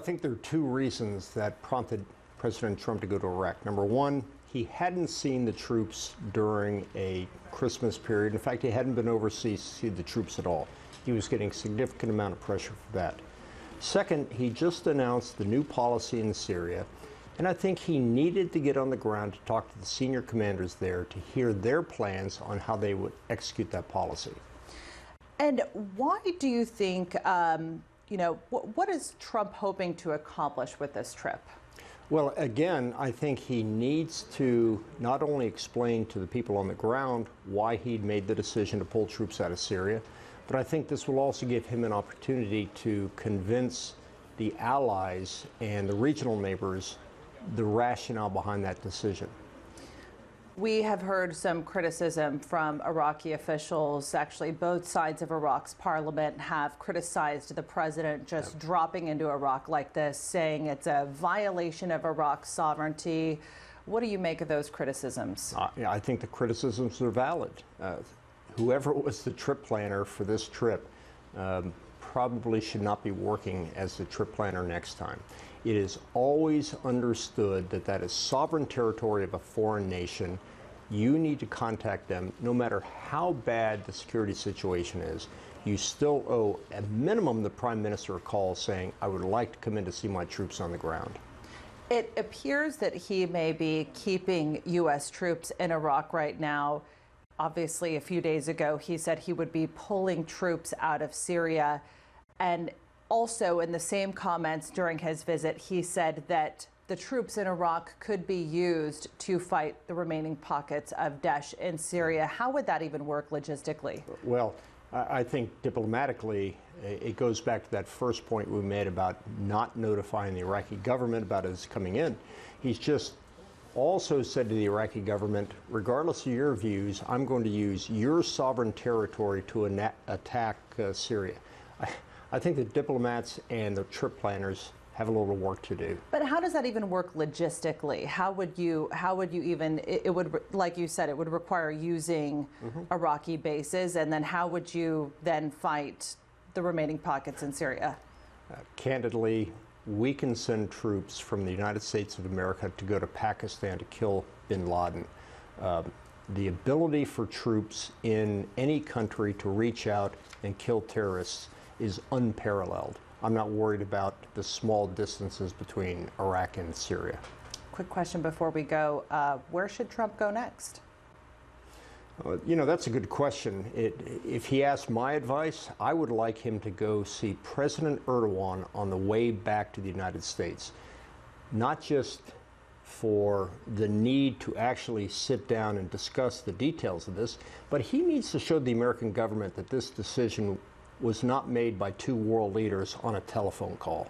I think there are two reasons that prompted President Trump to go to Iraq. Number one, he hadn't seen the troops during a Christmas period. In fact, he hadn't been overseas to see the troops at all. He was getting a significant amount of pressure for that. Second, he just announced the new policy in Syria, and I think he needed to get on the ground to talk to the senior commanders there to hear their plans on how they would execute that policy. And why do you think, what is Trump hoping to accomplish with this trip? Well, again, I think he needs to not only explain to the people on the ground why he'd made the decision to pull troops out of Syria, but I think this will also give him an opportunity to convince the allies and the regional neighbors the rationale behind that decision. We have heard some criticism from Iraqi officials. Actually, both sides of Iraq's parliament have criticized the president just dropping into Iraq like this, saying it's a violation of Iraq's sovereignty. What do you make of those criticisms? I think the criticisms are valid. Whoever was the trip planner for this trip probably should not be working as the trip planner next time. It is always understood that that is sovereign territory of a foreign nation. You need to contact them no matter how bad the security situation is. You still owe, at minimum, the Prime Minister a call saying, I would like to come in to see my troops on the ground. It appears that he may be keeping U.S. troops in Iraq right now. Obviously, a few days ago, he said he would be pulling troops out of Syria. And also, in the same comments during his visit, he said that the troops in Iraq could be used to fight the remaining pockets of Daesh in Syria. How would that even work logistically? Well, I think diplomatically, it goes back to that first point we made about not notifying the Iraqi government about his coming in. He's just also said to the Iraqi government, regardless of your views, I'm going to use your sovereign territory to attack Syria. I think the diplomats and the trip planners have a little work to do. But how does that even work logistically? How would you even, it would, like you said, it would require using Iraqi bases, and then how would you then fight the remaining pockets in Syria? Candidly, we can send troops from the United States of America to go to Pakistan to kill bin Laden. The ability for troops in any country to reach out and kill terrorists is unparalleled. I'm not worried about the small distances between Iraq and Syria. Quick question before we go. Where should Trump go next? That's a good question. If he asked my advice, I would like him to go see President Erdogan on the way back to the United States. Not just for the need to actually sit down and discuss the details of this, but he needs to show the American government that this decision was not made by two world leaders on a telephone call.